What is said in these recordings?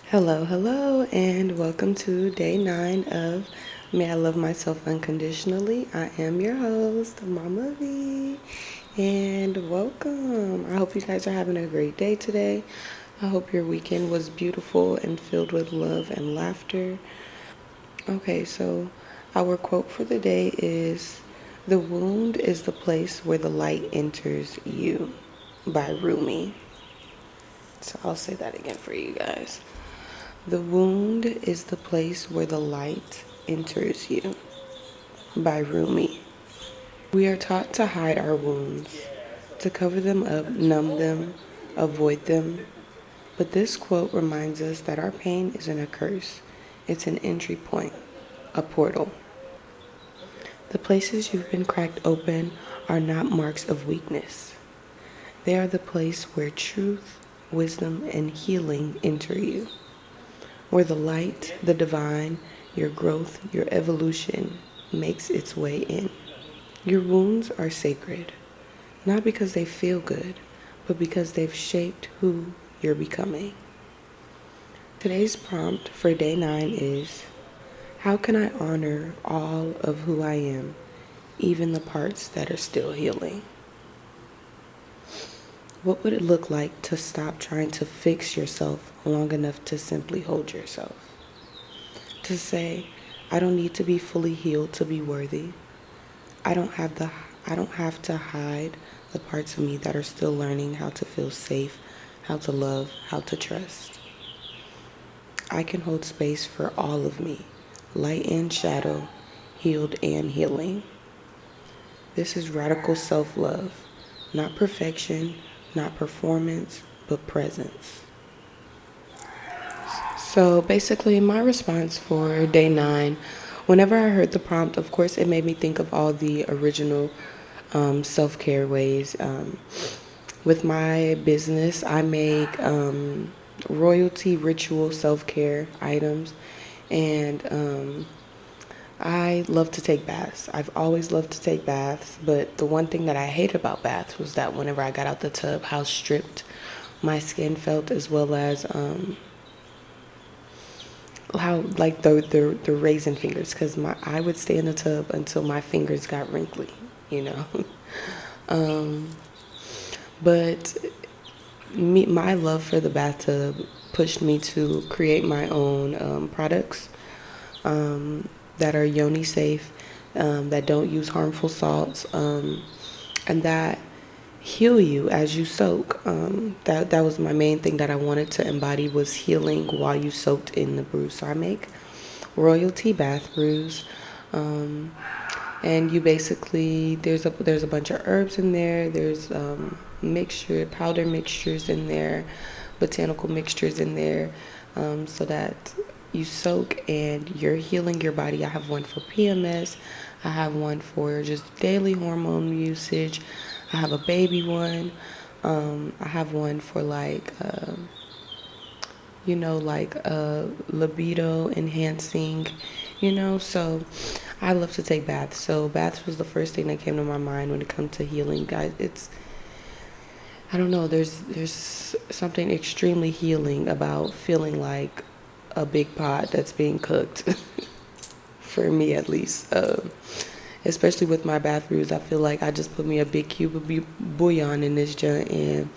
Hello, hello, and welcome to day 9 of May I Love Myself Unconditionally. I am your host, Mama V, and welcome. I hope you guys are having a great day today. I hope your weekend was beautiful and filled with love and laughter. Okay, so our quote for the day is "The wound is the place where the light enters you" by Rumi. So I'll say that again for you guys. The wound is the place where the light enters you by Rumi. We are taught to hide our wounds, to cover them up, numb them, avoid them. But this quote reminds us that our pain isn't a curse, it's an entry point, a portal. The places you've been cracked open are not marks of weakness. They are the place where truth, wisdom, and healing enter you, where the light, the divine, your growth, your evolution makes its way in. Your wounds are sacred, not because they feel good, but because they've shaped who you're becoming. Today's prompt for day 9 is, how can I honor all of who I am, even the parts that are still healing? What would it look like to stop trying to fix yourself long enough to simply hold yourself? To say, I don't need to be fully healed to be worthy. I don't have the I don't have to hide the parts of me that are still learning how to feel safe, how to love, how to trust. I can hold space for all of me, light and shadow, healed and healing. This is radical self-love, not perfection, not performance, but presence. So basically, my response for day 9, whenever I heard the prompt, of course, it made me think of all the original self care ways. With my business, I make royalty ritual self care items, and I love to take baths. I've always loved to take baths, but the one thing that I hate about baths was that whenever I got out the tub, how stripped my skin felt, as well as how like the raisin fingers, because my I would stay in the tub until my fingers got wrinkly, you know. um, but my love for the bathtub pushed me to create my own products that are yoni safe, that don't use harmful salts, and that heal you as you soak. That was my main thing that I wanted to embody, was healing while you soaked in the brew. So I make royalty bath brews, and you basically there's a bunch of herbs in there. There's powder mixtures in there, botanical mixtures in there, so that you soak and you're healing your body. I have one for PMS. I have one for just daily hormone usage. I have a baby one. I have one for libido enhancing, so I love to take baths. So baths was the first thing that came to my mind when it comes to healing, guys. I don't know, there's something extremely healing about feeling like a big pot that's being cooked, for me at least. Especially with my bath brews, I feel like I just put me a big cube of bouillon in this joint and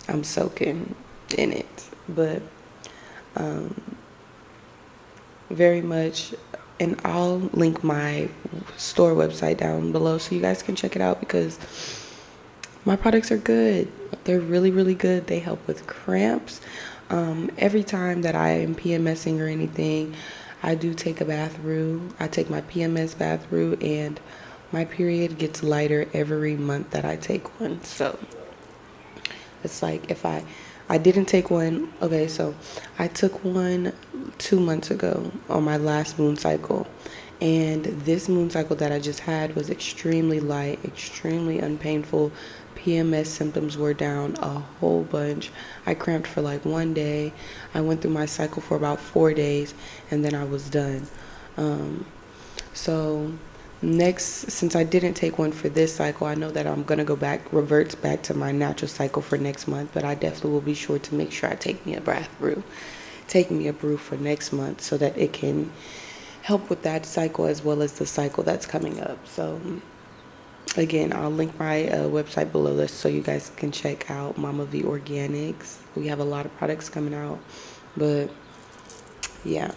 I'm soaking in it. But very much, and I'll link my store website down below so you guys can check it out, because my products are good. They're really, really good. They help with cramps. Every time that I am PMSing or anything, I do take a bath brew. I take my PMS bath brew, and my period gets lighter every month that I take one. So it's like if I didn't take one. Okay, so I took one 2 months ago on my last moon cycle. And this moon cycle that I just had was extremely light, extremely unpainful. PMS symptoms were down a whole bunch. I cramped for like one day. I went through my cycle for about 4 days, and then I was done. So since I didn't take one for this cycle, I know that I'm going to reverts back to my natural cycle for next month, but I definitely will be sure to make sure I take me a bath brew take me a brew for next month so that it can help with that cycle as well as the cycle that's coming up. So again, I'll link my website below this so you guys can check out Mama V Organics. We have a lot of products coming out, but yeah.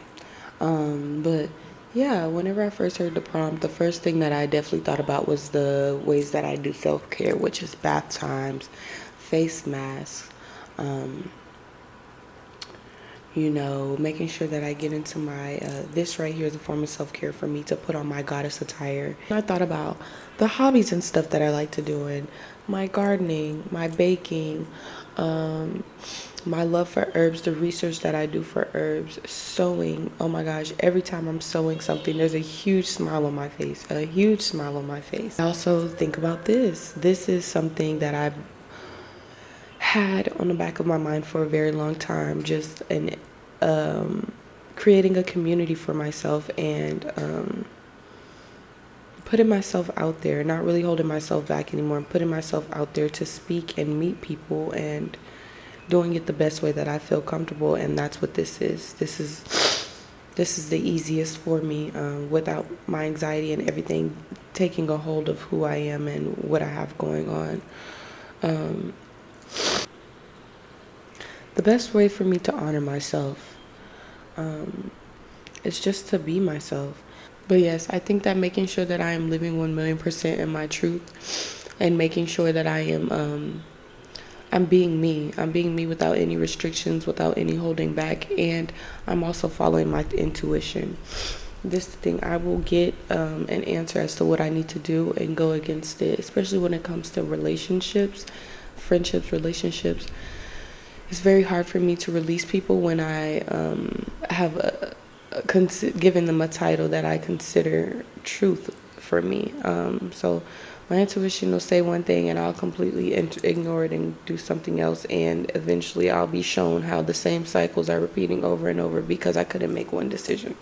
But yeah, whenever I first heard the prompt, the first thing that I definitely thought about was the ways that I do self-care, which is bath times, face masks, um, making sure that I get into my, this right here is a form of self-care for me to put on my goddess attire. I thought about the hobbies and stuff that I like to do, and my gardening, my baking, my love for herbs, the research that I do for herbs, sewing. Oh my gosh, every time I'm sewing something, there's a huge smile on my face, a huge smile on my face. I also think about this. This is something that I've had on the back of my mind for a very long time, just creating a community for myself and putting myself out there, not really holding myself back anymore, and putting myself out there to speak and meet people and doing it the best way that I feel comfortable. And that's what this is. This is the easiest for me, without my anxiety and everything taking a hold of who I am and what I have going on. The best way for me to honor myself is just to be myself. But yes, I think that making sure that I am living 1,000,000% in my truth and making sure that I'm being me. I'm being me without any restrictions, without any holding back, and I'm also following my intuition. This thing, I will get an answer as to what I need to do and go against it, especially when it comes to relationships, friendships, relationships. It's very hard for me to release people when I have given them a title that I consider truth for me. So my intuition will say one thing and I'll completely ignore it and do something else, and eventually I'll be shown how the same cycles are repeating over and over because I couldn't make one decision.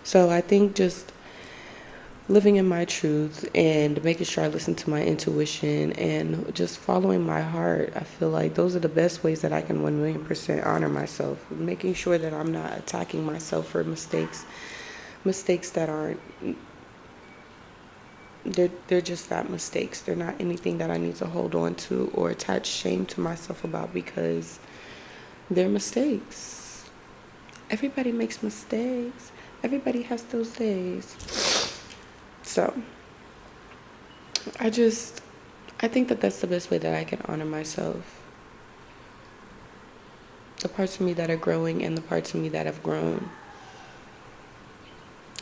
So I think just living in my truth and making sure I listen to my intuition and just following my heart, I feel like those are the best ways that I can 1,000,000% honor myself. Making sure that I'm not attacking myself for mistakes that aren't, they're just that, mistakes. They're not anything that I need to hold on to or attach shame to myself about, because they're mistakes. Everybody makes mistakes. Everybody has those days. So I think that that's the best way that I can honor myself. The parts of me that are growing and the parts of me that have grown.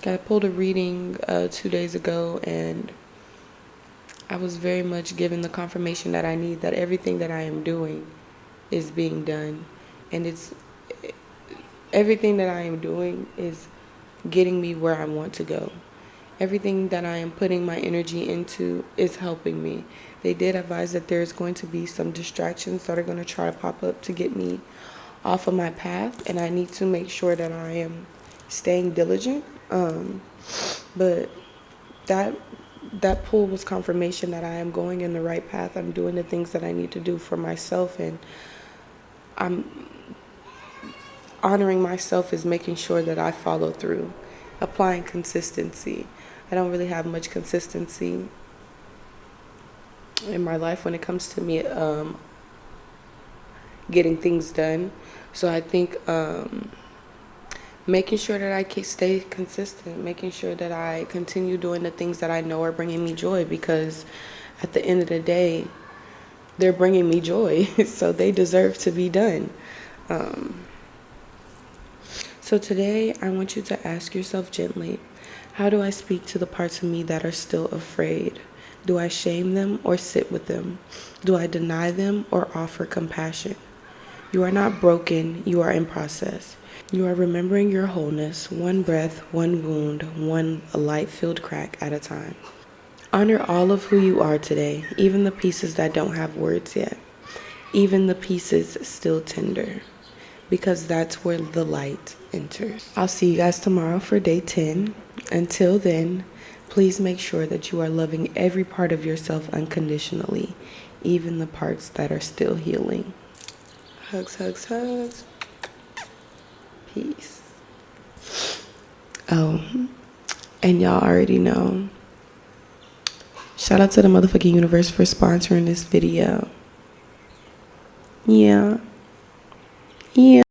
I pulled a reading 2 days ago, and I was very much given the confirmation that I need, that everything that I am doing is being done. And everything that I am doing is getting me where I want to go. Everything that I am putting my energy into is helping me. They did advise that there's going to be some distractions that are going to try to pop up to get me off of my path, and I need to make sure that I am staying diligent. But that pull was confirmation that I am going in the right path. I'm doing the things that I need to do for myself, and I'm honoring myself is making sure that I follow through, applying consistency. I don't really have much consistency in my life when it comes to me getting things done. So I think making sure that I can stay consistent, making sure that I continue doing the things that I know are bringing me joy, because at the end of the day, they're bringing me joy, so they deserve to be done. So today, I want you to ask yourself gently, how do I speak to the parts of me that are still afraid? Do I shame them or sit with them? Do I deny them or offer compassion? You are not broken, you are in process. You are remembering your wholeness, one breath, one wound, one light-filled crack at a time. Honor all of who you are today, even the pieces that don't have words yet, even the pieces still tender, because that's where the light enters. I'll see you guys tomorrow for day 10. Until then, please make sure that you are loving every part of yourself unconditionally, even the parts that are still healing. Hugs, hugs, hugs. Peace. Oh, and y'all already know. Shout out to the motherfucking universe for sponsoring this video. Yeah. Yeah.